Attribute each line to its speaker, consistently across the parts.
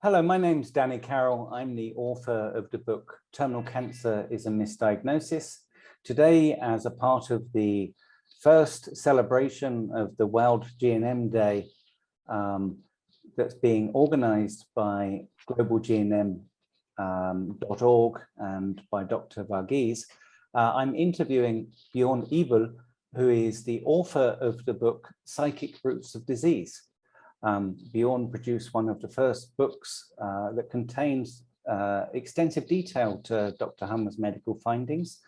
Speaker 1: Hello, my name's Danny Carroll. I'm the author of the book Terminal Cancer is a Misdiagnosis. Today, as a part of the first celebration of the World GNM Day that's being organized by globalgnm.org and by Dr. Varghese, I'm interviewing Bjorn Ebel, who is the author of the book Psychic Roots of Disease. Bjorn produced one of the first books that contains extensive detail to Dr. Hammer's medical findings.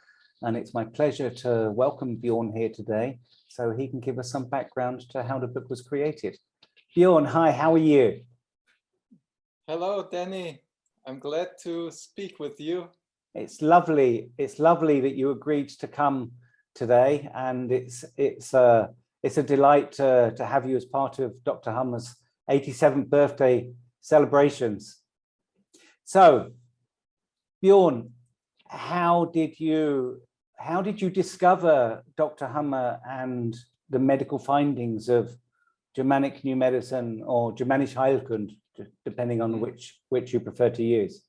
Speaker 1: And it's my pleasure to welcome Bjorn here today so he can give us some background to how the book was created. Bjorn, hi, how are you?
Speaker 2: Hello, Danny. I'm glad to speak with you.
Speaker 1: It's lovely. It's lovely that you agreed to come today, and it's a delight to have you as part of Dr. Hammer's 87th birthday celebrations. So, Bjorn, how did you discover Dr. Hammer and the medical findings of Germanic New Medicine or Germanisch Heilkunde, depending on which you prefer to use?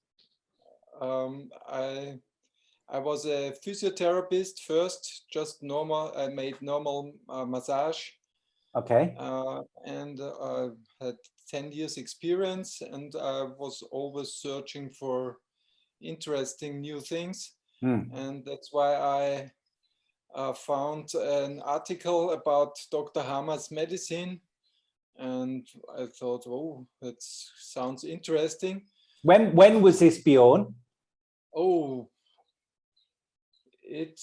Speaker 2: I was a physiotherapist first, just normal. I made normal massage.
Speaker 1: Okay.
Speaker 2: And had 10 years experience, and I was always searching for interesting new things. And that's why I found an article about Dr. Hammer's medicine. And I thought, oh, that sounds interesting.
Speaker 1: When was this, Bjorn?
Speaker 2: Oh, it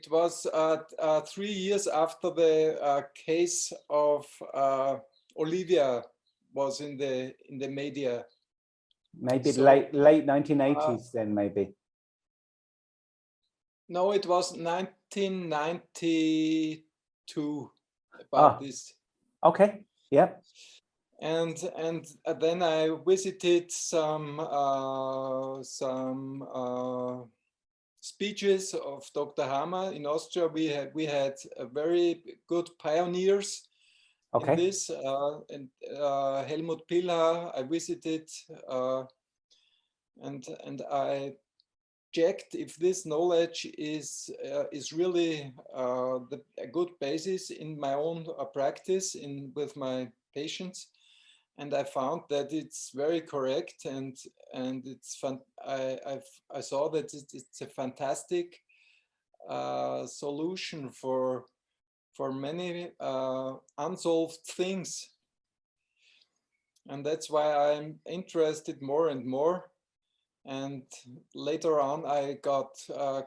Speaker 2: was 3 years after the case of Olivia was in the media.
Speaker 1: Maybe so, late 1980s then, maybe.
Speaker 2: No, it was 1992 about this.
Speaker 1: Okay. Yeah.
Speaker 2: And then I visited some speeches of Dr. Hammer in Austria. We had very good pioneers in this. And Helmut Pilhar, I visited, and I checked if this knowledge is really a good basis in my own practice with my patients. And I found that it's very correct, and it's fun. I saw that it's a fantastic solution for many unsolved things, and that's why I'm interested more and more. And later on, I got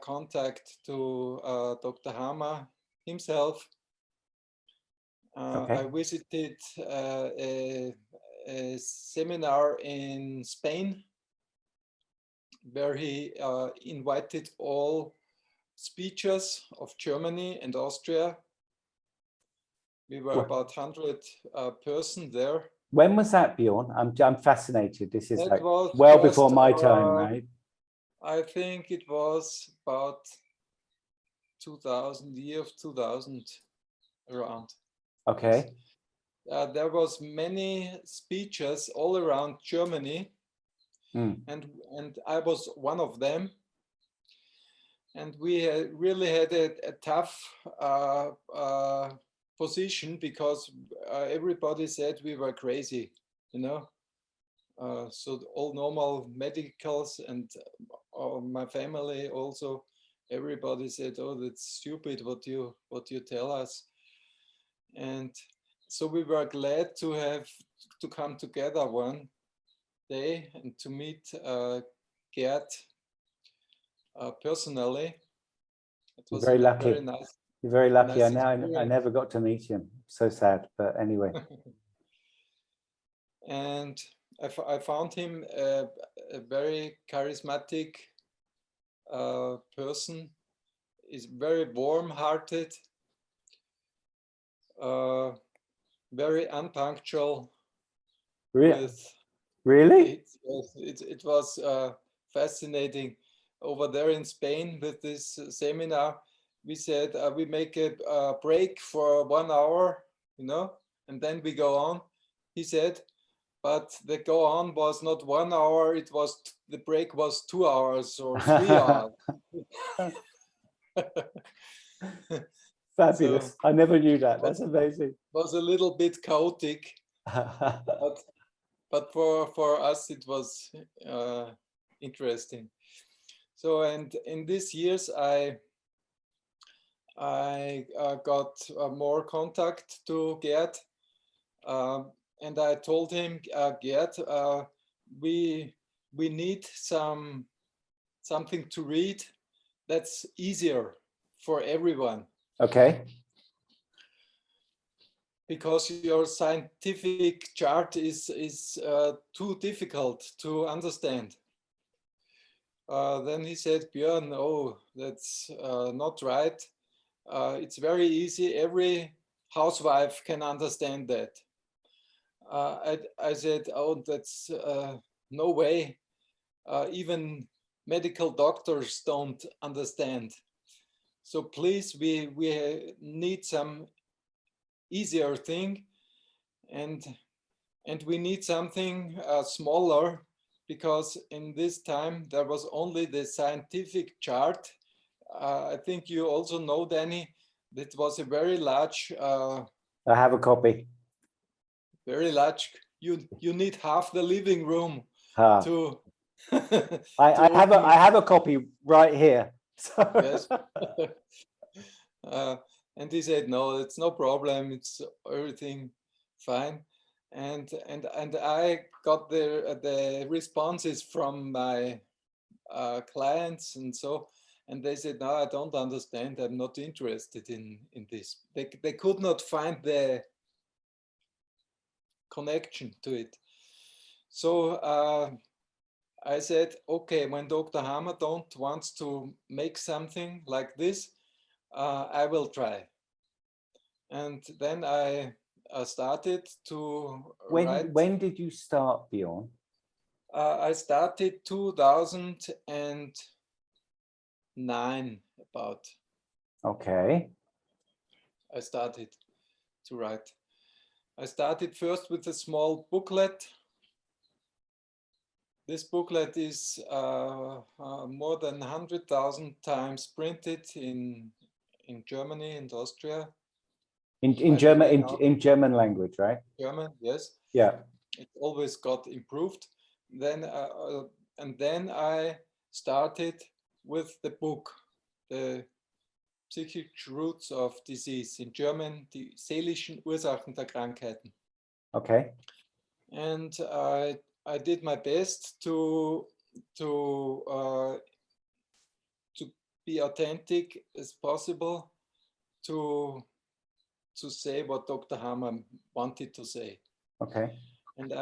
Speaker 2: contact to Dr. Hammer himself. I visited a seminar in Spain where he invited all speakers of Germany and Austria. We were about 100 persons there.
Speaker 1: When was that, Bjorn? I'm fascinated. This is like well before my time, right?
Speaker 2: I think it was about 2000 around.
Speaker 1: Okay.
Speaker 2: There was many speeches all around Germany, and I was one of them. And we really had a tough position because everybody said we were crazy, you know. So all normal medicals and my family also, everybody said, "Oh, that's stupid what you tell us." And so we were glad to come together one day and to meet Gerd personally. It was
Speaker 1: very lucky.
Speaker 2: Very nice.
Speaker 1: You're very lucky.
Speaker 2: Nice
Speaker 1: I never got to meet him. So sad, but anyway.
Speaker 2: And I found him a very charismatic person. He's very warm-hearted, very unpunctual.
Speaker 1: Really?
Speaker 2: It was fascinating. Over there in Spain with this seminar, we said we make a break for 1 hour, you know, and then we go on. He said, but the go on was not 1 hour, it was, the break was 2 hours or 3 hours.
Speaker 1: Fabulous.
Speaker 2: So
Speaker 1: I never knew that. That's amazing.
Speaker 2: was a little bit chaotic, but for us it was interesting. So, and in these years I got more contact to Gerd, and I told him, Gerd, we need something to read that's easier for everyone,
Speaker 1: Okay.
Speaker 2: because your scientific chart is too difficult to understand. Then he said, Björn, oh, that's not right. It's very easy. Every housewife can understand that. I said, oh, that's no way. Even medical doctors don't understand. So please, we need some easier thing, and we need something smaller, because in this time there was only the scientific chart. I think you also know, Danny, that was a very large.
Speaker 1: I have a copy.
Speaker 2: Very large. You need half the living room to.
Speaker 1: I have a copy right here. So.
Speaker 2: Yes. And he said, no, it's no problem. It's everything fine. And I got the responses from my clients, and so, and they said, no, I don't understand. I'm not interested in this. They could not find the connection to it. So I said, okay, when Dr. Hammer don't wants to make something like this, I will try. And then I started to write.
Speaker 1: When did you start, Björn?
Speaker 2: I started 2009 about.
Speaker 1: Okay.
Speaker 2: I started to write. I started first with a small booklet. This booklet is more than 100,000 times printed in Germany and Austria.
Speaker 1: In German language, right?
Speaker 2: German, yes.
Speaker 1: Yeah.
Speaker 2: It always got improved. Then and then I started with the book, the Psychic Roots of Disease, in German, die seelischen Ursachen der Krankheiten.
Speaker 1: Okay.
Speaker 2: And I did my best to be authentic as possible, to say what Dr. Hammer wanted to say.
Speaker 1: Okay.
Speaker 2: And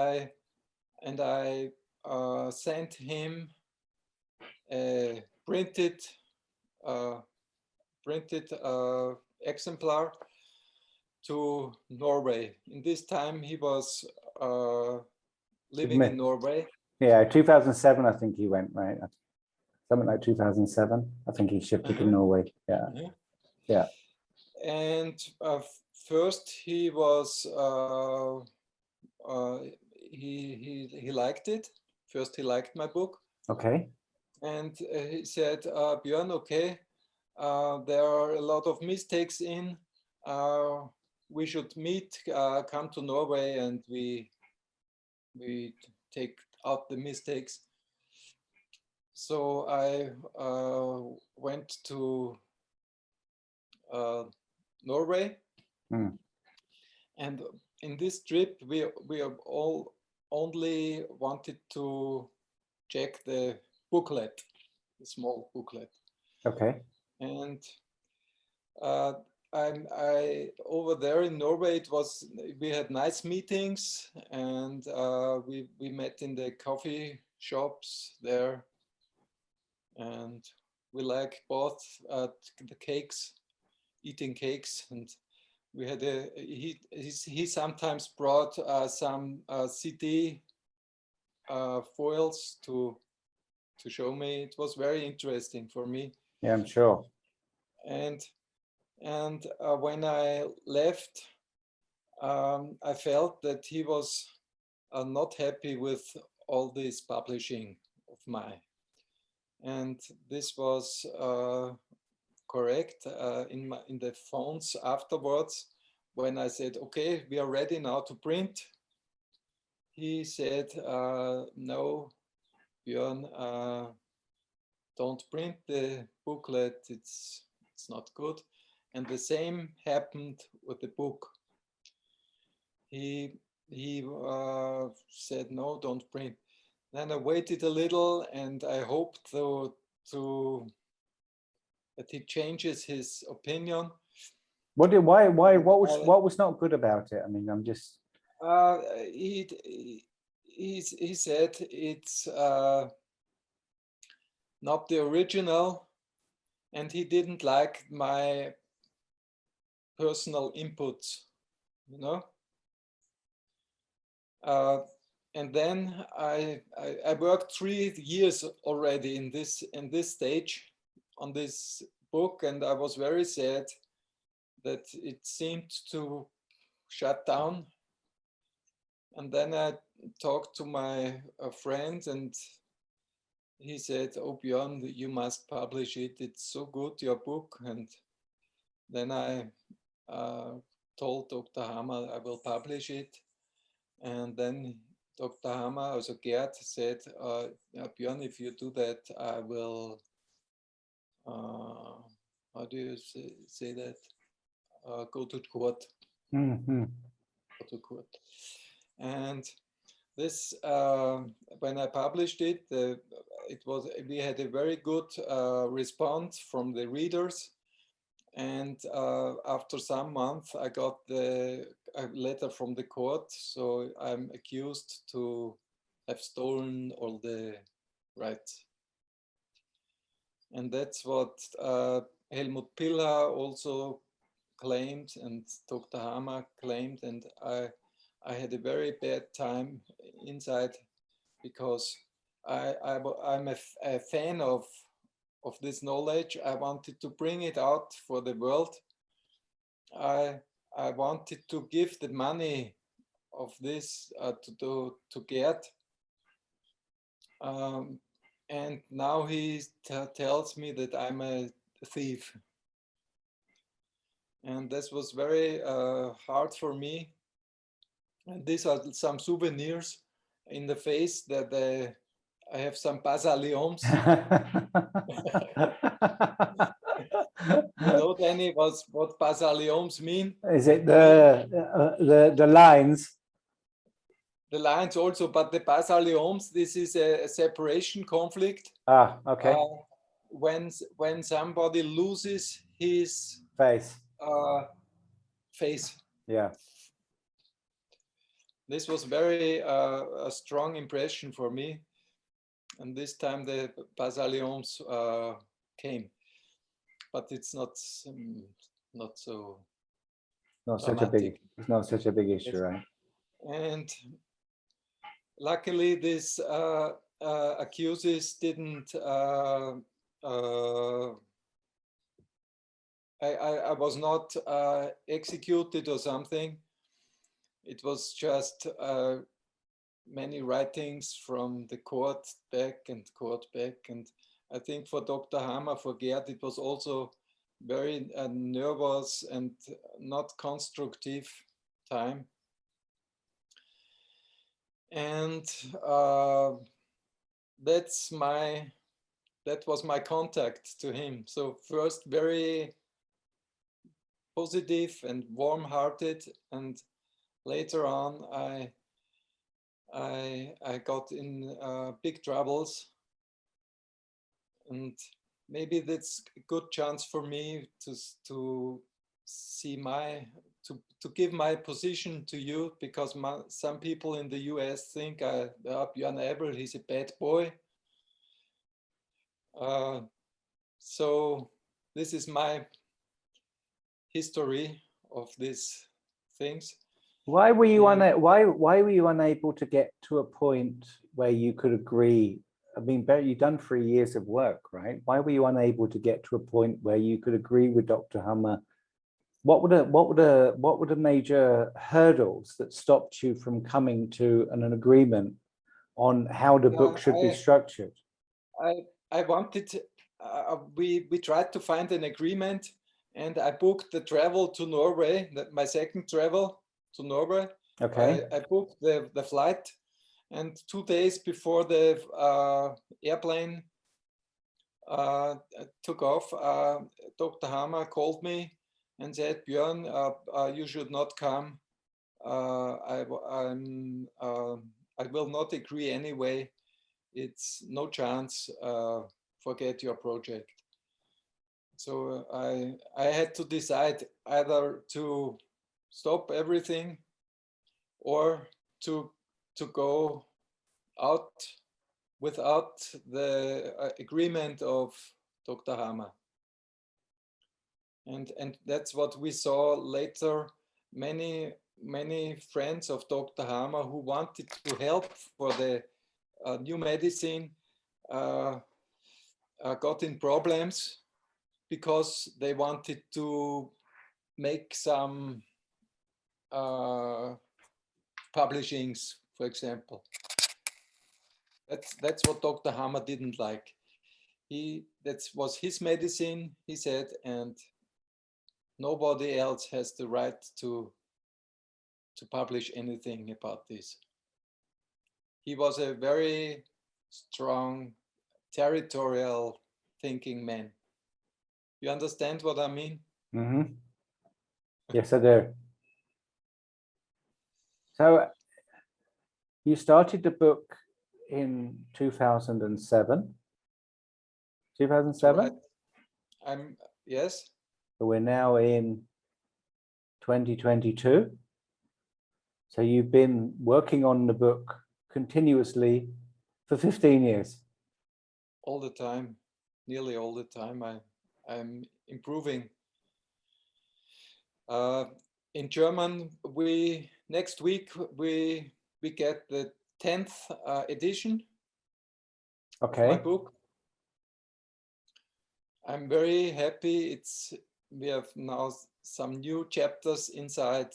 Speaker 2: I sent him a printed exemplar to Norway. In this time, he was living in Norway.
Speaker 1: Yeah, 2007, I think he went, right? Something like 2007. I think he shipped it to Norway. Yeah. Yeah.
Speaker 2: And first he was he liked it. First he liked my book.
Speaker 1: Okay.
Speaker 2: And he said, Björn, okay, there are a lot of mistakes in. We should meet, come to Norway, and we take out the mistakes. So I went to Norway, and in this trip we have all only wanted to check the booklet, the small booklet.
Speaker 1: Okay.
Speaker 2: And I over there in Norway, we had nice meetings, and we met in the coffee shops there, and we like both the cakes, eating cakes, and we had he sometimes brought some CD foils to show me. It was very interesting for me.
Speaker 1: Yeah, I'm sure.
Speaker 2: And when I left, I felt that he was not happy with all this publishing of mine. And this was correct in the phones afterwards. When I said, okay, we are ready now to print, he said, no, Björn, don't print the booklet, it's not good. And the same happened with the book. He said, no, don't print. Then I waited a little, and I hoped that he changes his opinion.
Speaker 1: What was not good about it? I mean, I'm just.
Speaker 2: He said it's not the original, and he didn't like my personal inputs, you know. And then I worked 3 years already in this stage on this book, and I was very sad that it seemed to shut down. And then I talked to my friend, and he said, "Oh, Björn, you must publish it. It's so good, your book." And then I told Dr. Hammer I will publish it. And then Dr. Hammer, also Gerd, said, Björn, if you do that, I will, how do you say that? Go to court.
Speaker 1: Mm-hmm.
Speaker 2: Go to court. And this, when I published it, we had a very good response from the readers. And after some months, I got a letter from the court. So I'm accused to have stolen all the rights. And that's what Helmut Piller also claimed, and Dr. Hammer claimed. And I had a very bad time inside, because I'm a fan of this knowledge. I wanted to bring it out for the world. I wanted to give the money of this to Gerd. And now he tells me that I'm a thief. And this was very hard for me. And these are some souvenirs in the face that I have some basalions. You know, Danny, what basalions mean?
Speaker 1: Is it the lines?
Speaker 2: The lines also, but the basalions, this is a separation conflict.
Speaker 1: Ah, okay.
Speaker 2: When somebody loses his
Speaker 1: Face.
Speaker 2: Face.
Speaker 1: Yeah.
Speaker 2: This was very a strong impression for me. And this time the basalions came. But it's not so
Speaker 1: it's not such a big issue,
Speaker 2: yes.
Speaker 1: Right?
Speaker 2: And luckily this accusers didn't I was not executed or something. It was just many writings from the court back and court back. And I think for Dr. Hammer, for Gerd, it was also very nervous and not constructive time. And that was my contact to him. So first very positive and warm-hearted, and later on I got in big troubles, and maybe that's a good chance for me to see to give my position to you, because some people in the US think Björn Abel, he's a bad boy. So this is my history of these things.
Speaker 1: Why were you why were you unable to get to a point where you could agree? I mean, you've done 3 years of work, right? Why were you unable to get to a point where you could agree with Dr. Hammer what were the major hurdles that stopped you from coming to an agreement on how the book should be structured?
Speaker 2: I wanted, we tried to find an agreement, and I booked the travel to Norway, my second travel to Norway.
Speaker 1: Okay.
Speaker 2: I booked the flight, and 2 days before the airplane took off, Dr. Hammer called me and said, Björn, you should not come. I will not agree anyway. It's no chance, forget your project. So I had to decide either to stop everything or to go out without the agreement of Dr. Hammer. And that's what we saw later. Many friends of Dr. Hammer who wanted to help for the new medicine got in problems because they wanted to make some publishings, for example. That's what Dr. Hammer didn't like. That was his medicine, he said, and nobody else has the right to publish anything about this. He was a very strong, territorial thinking man. You understand what I mean?
Speaker 1: Mm-hmm. Yes, I do. So you started the book in 2007. 2007?
Speaker 2: Yes.
Speaker 1: So we're now in 2022. So you've been working on the book continuously for 15 years.
Speaker 2: All the time, nearly all the time, I'm improving. In German, next week we get the 10th edition of my book. I'm very happy. We have now some new chapters inside,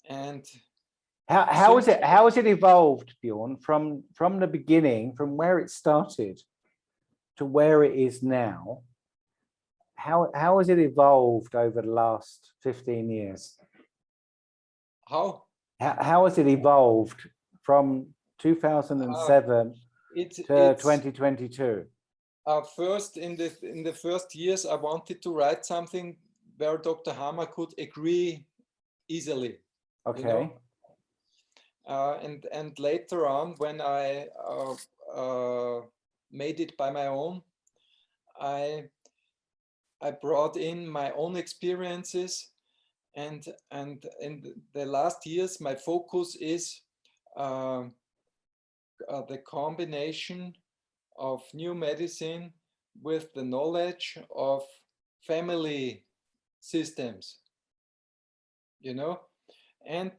Speaker 2: and
Speaker 1: how has it evolved, Björn, from the beginning, from where it started to where it is now? How has it evolved over the last 15 years? How has it evolved from 2007 to 2022?
Speaker 2: First, in the first years, I wanted to write something where Dr. Hammer could agree easily.
Speaker 1: Okay.
Speaker 2: You know? And later on, when I made it by my own, I brought in my own experiences, and in the last years, my focus is the combination of new medicine with the knowledge of family systems, you know, and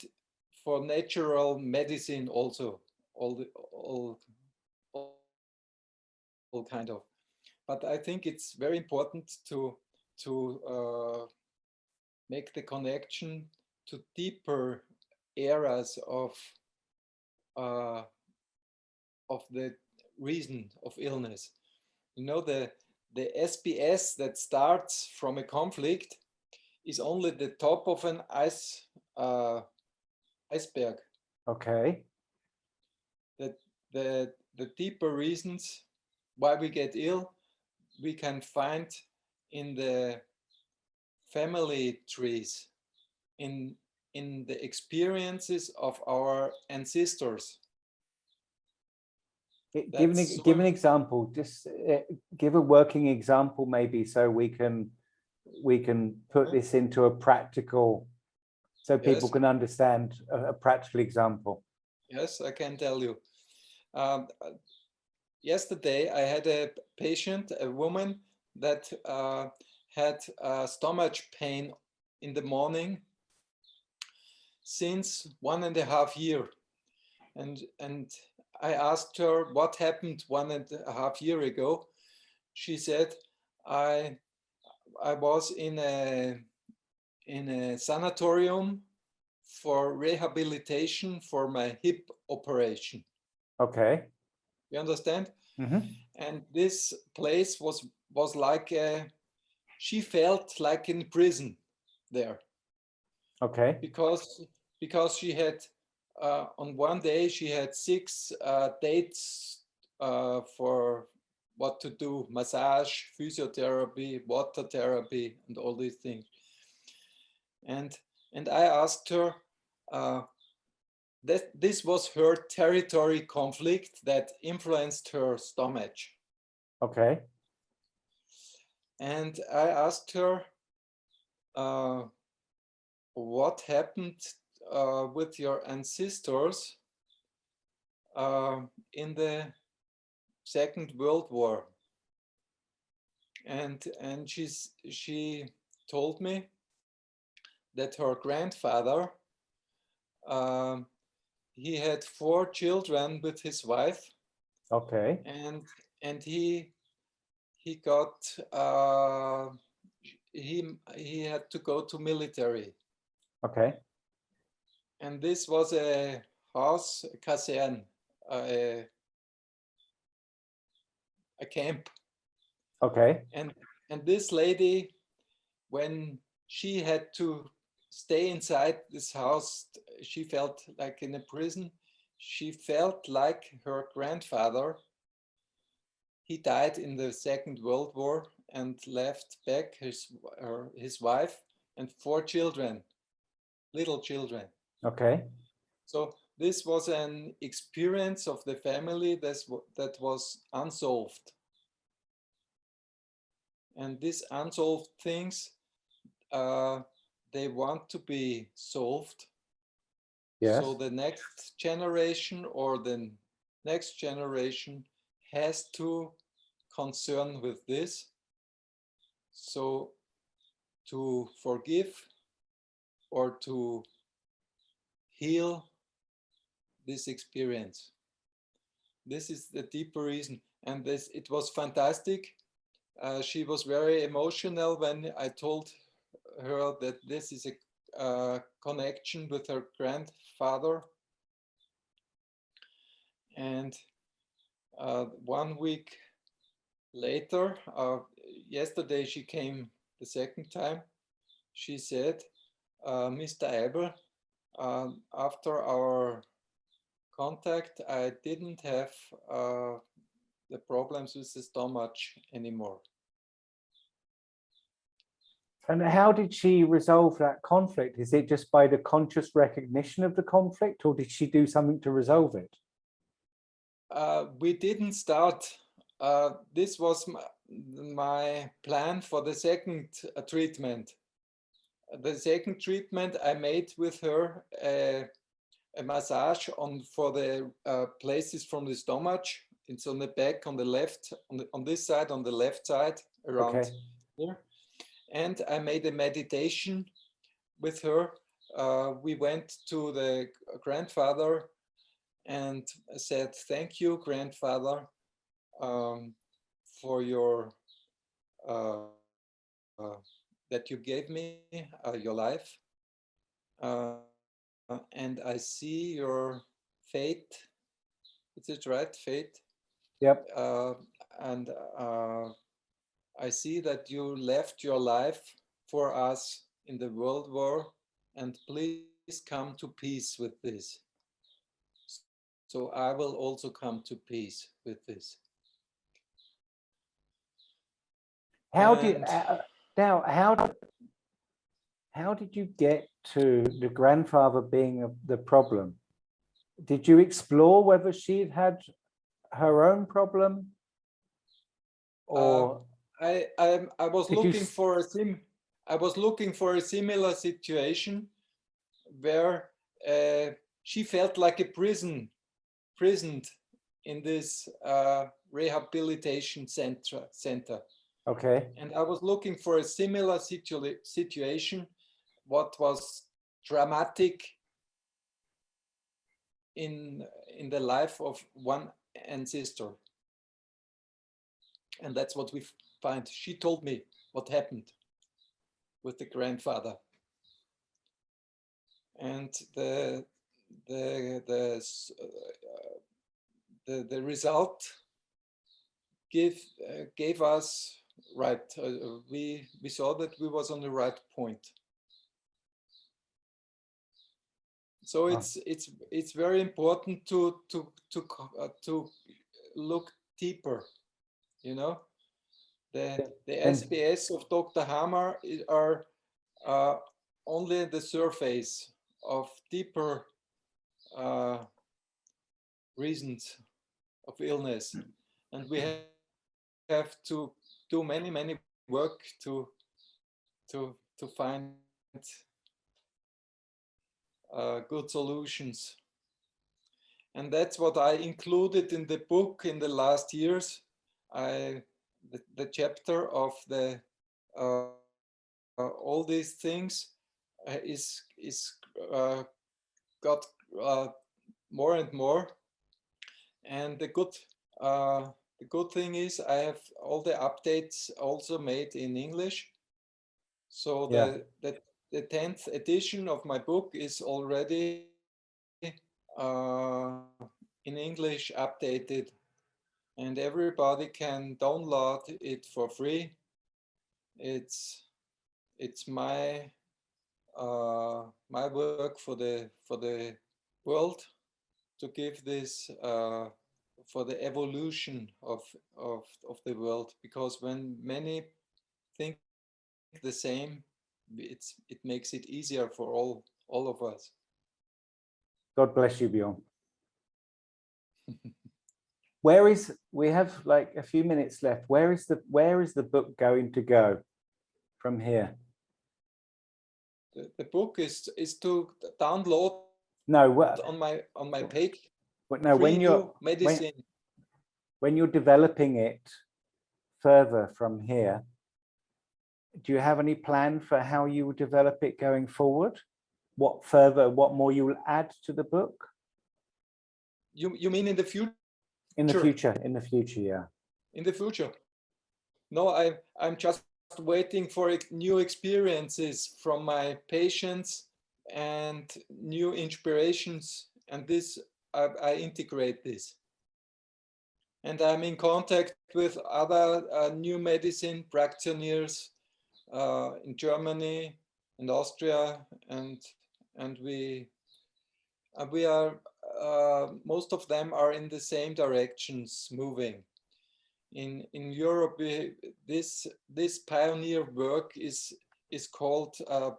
Speaker 2: for natural medicine also, all kind of. But I think it's very important to make the connection to deeper areas of the reason of illness. You know, the SBS that starts from a conflict is only the top of an iceberg.
Speaker 1: Okay.
Speaker 2: The deeper reasons why we get ill, we can find in the family trees, in the experiences of our ancestors.
Speaker 1: Give an example. Just give a working example, maybe, so we can put this into a practical, so people can understand a practical example.
Speaker 2: Yes, I can tell you. Yesterday, I had a patient, a woman that had stomach pain in the morning since 1.5 years, and I asked her what happened 1.5 years ago. She said, I I was in a sanatorium for rehabilitation for my hip operation.
Speaker 1: Okay.
Speaker 2: You understand?
Speaker 1: Mhm.
Speaker 2: And this place was like she felt like in prison there
Speaker 1: Okay.
Speaker 2: because she had on one day she had 6 dates for what to do: massage, physiotherapy, water therapy, and all these things. And I asked her that this was her territory conflict that influenced her stomach.
Speaker 1: Okay.
Speaker 2: And I asked her what happened with your ancestors in the Second World War. And she told me that her grandfather, he had 4 children with his wife,
Speaker 1: Okay.
Speaker 2: and he got he had to go to military.
Speaker 1: Okay.
Speaker 2: And this was a house, a Kaserne, a camp.
Speaker 1: Okay.
Speaker 2: And this lady, when she had to stay inside this house, she felt like in a prison. She felt like her grandfather, he died in the Second World War and left back his wife and 4 children, little children.
Speaker 1: Okay.
Speaker 2: So this was an experience of the family that was unsolved. And these unsolved things, they want to be solved.
Speaker 1: Yes.
Speaker 2: So the next generation or the next generation has to concern with this. So to forgive or to heal this experience. This is the deeper reason. And this, it was fantastic. She was very emotional when I told her that this is a connection with her grandfather. And 1 week later, yesterday she came the second time. She said, Mr. Eibel, after our contact, I didn't have the problems with the stomach anymore.
Speaker 1: And how did she resolve that conflict? Is it just by the conscious recognition of the conflict, or did she do something to resolve it?
Speaker 2: We didn't start. This was my plan for the second treatment. The second treatment I made with her a massage for the places from the stomach. It's on the back, on the left, on this side, on the left side, around here. And I made a meditation with her. We went to the grandfather and said, thank you, grandfather, for your that you gave me your life. And I see your fate. Is it right? Fate?
Speaker 1: Yep.
Speaker 2: And I see that you left your life for us in the World War, and please come to peace with this. So I will also come to peace with this.
Speaker 1: How did now how did you get to the grandfather being the problem? Did you explore whether she'd had her own problem, or
Speaker 2: I was looking for a similar situation where she felt like a prisoned in this rehabilitation center.
Speaker 1: Okay.
Speaker 2: And I was looking for a similar situation, what was dramatic in the life of one ancestor. And that's what we find. She told me what happened. with the grandfather. And the result gave us right. We saw that we was on the right point. So it's very important to look deeper. You know, the SBS of Dr. Hammer are only the surface of deeper reasons of illness, and we have to do many work to find good solutions. And that's what I included in the book in the last years. The chapter of the all these things is got more and more. And the good thing is I have all the updates also made in English. So the 10th edition of my book is already in English updated, and everybody can download it for free. It's my my work for the world, to give this for the evolution of the world, because when many think the same, it makes it easier for all of us.
Speaker 1: God bless you, Bjorn. We have like a few minutes left. Where is the book going to go from here?
Speaker 2: The book is to download.
Speaker 1: No,
Speaker 2: on my page.
Speaker 1: But no, when you're developing it further from here, do you have any plan for how you will develop it going forward? What more you will add to the book?
Speaker 2: You mean in the future?
Speaker 1: In the future, yeah.
Speaker 2: In the future. No, I'm just waiting for new experiences from my patients and new inspirations, and this I integrate this. And I'm in contact with other new medicine practitioners in Germany and Austria, and we are most of them are in the same directions moving. In Europe, this pioneer work is called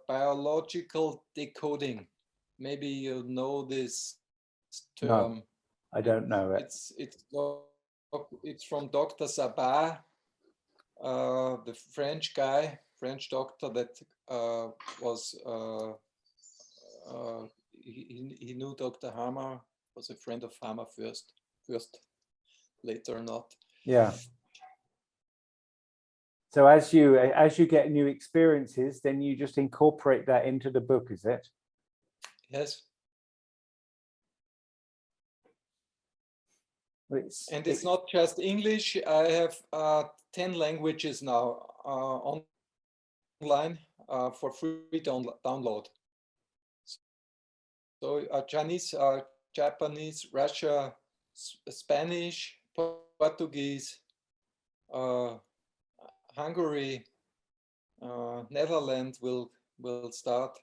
Speaker 2: biological decoding. Maybe you know this term.
Speaker 1: No, I don't know it.
Speaker 2: It's from Dr. Sabat, the French doctor that was he knew Dr. Hammer, was a friend of Hammer first, later not.
Speaker 1: Yeah. So as you get new experiences, then you just incorporate that into the book, is it?
Speaker 2: Yes. It's not just English. I have 10 languages now online for free download. So Chinese, Japanese, Russia, Spanish, Portuguese, Hungary, Netherlands will start.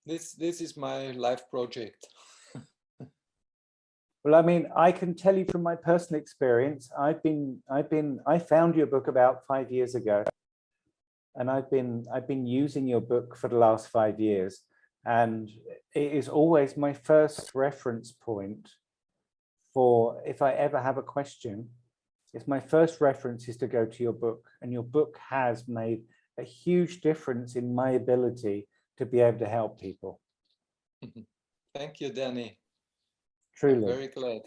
Speaker 2: This is my life project.
Speaker 1: Well, I mean, I can tell you from my personal experience, I found your book about 5 years ago, and I've been using your book for the last 5 years, and it is always my first reference point for if I ever have a question. It's my first reference is to go to your book, and your book has made a huge difference in my ability to be able to help people.
Speaker 2: Thank you, Danny.
Speaker 1: Truly.
Speaker 2: I'm very glad.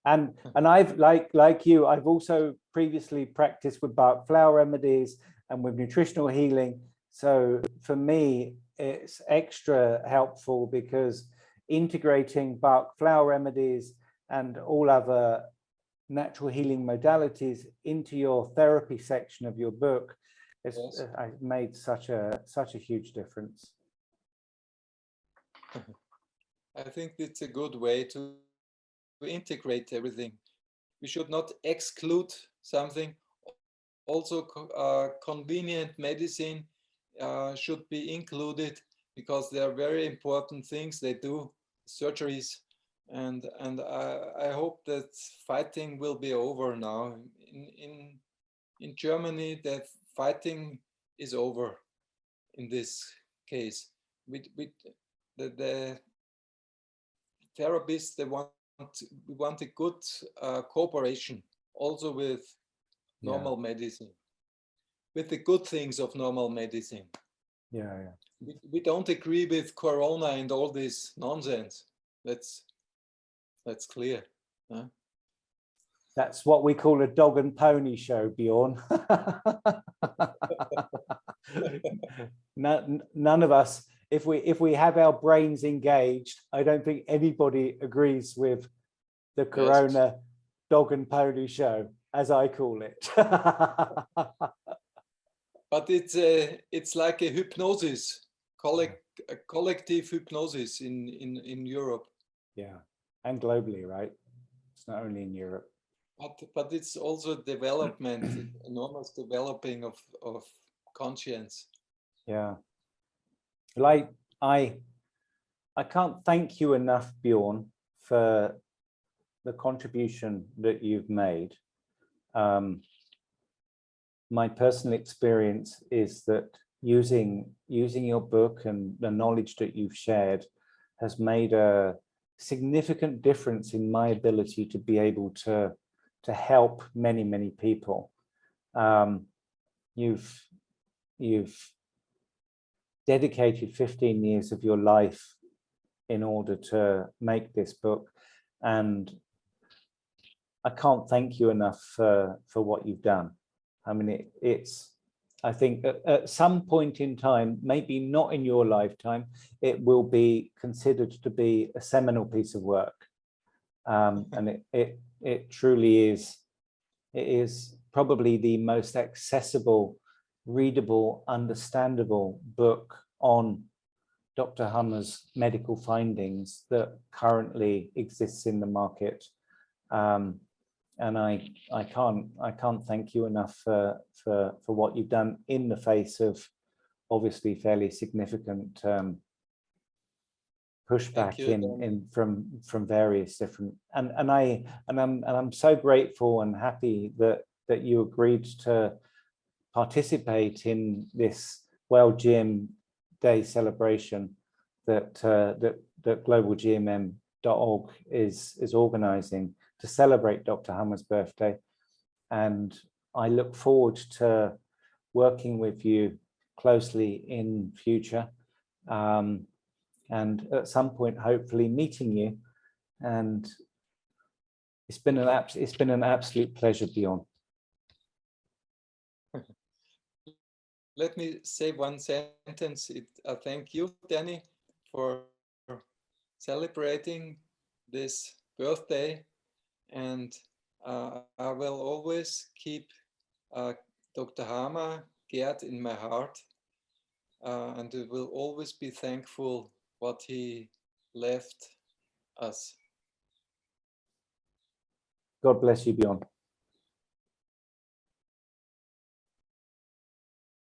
Speaker 1: And I've like you, I've also previously practiced with Bach flower remedies and with nutritional healing. So for me, it's extra helpful because integrating Bach flower remedies and all other natural healing modalities into your therapy section of your book It's
Speaker 2: Yes.
Speaker 1: made such a huge difference.
Speaker 2: I think it's a good way to integrate everything. We should not exclude something. Also, convenient medicine should be included because they are very important things they do, surgeries. And I hope that fighting will be over now. In Germany, that fighting is over in this case. With the therapists, we want a good cooperation also with normal medicine, with the good things of normal medicine.
Speaker 1: Yeah.
Speaker 2: We don't agree with Corona and all this nonsense. That's clear. Huh?
Speaker 1: That's what we call a dog and pony show, Bjorn. None of us, if we have our brains engaged, I don't think anybody agrees with the Corona dog and pony show, as I call it.
Speaker 2: But it's like a hypnosis, a collective hypnosis in Europe.
Speaker 1: Yeah, and globally, right? It's not only in Europe.
Speaker 2: But it's also development, enormous developing of conscience.
Speaker 1: Yeah. Like I can't thank you enough, Bjorn, for the contribution that you've made. My personal experience is that using your book and the knowledge that you've shared has made a significant difference in my ability to be able to help many people. You've dedicated 15 years of your life in order to make this book, and I can't thank you enough for what you've done. I mean, I think at some point in time, maybe not in your lifetime, it will be considered to be a seminal piece of work. And it truly is. It is probably the most accessible, readable, understandable book on Dr. Hummer's medical findings that currently exists in the market. And I can't thank you enough for what you've done in the face of obviously fairly significant pushback from various different, and I'm so grateful and happy that you agreed to participate in this World GM Day celebration that globalgmm.org is organizing to celebrate Dr. Hummer's birthday. And I look forward to working with you closely in future. And at some point, hopefully meeting you. And it's been an absolute pleasure, Bjorn.
Speaker 2: Let me say one sentence. Thank you, Danny, for celebrating this birthday. And I will always keep Dr. Hammer, Gerd, in my heart. And I will always be thankful what he left us.
Speaker 1: God bless you, Bjorn.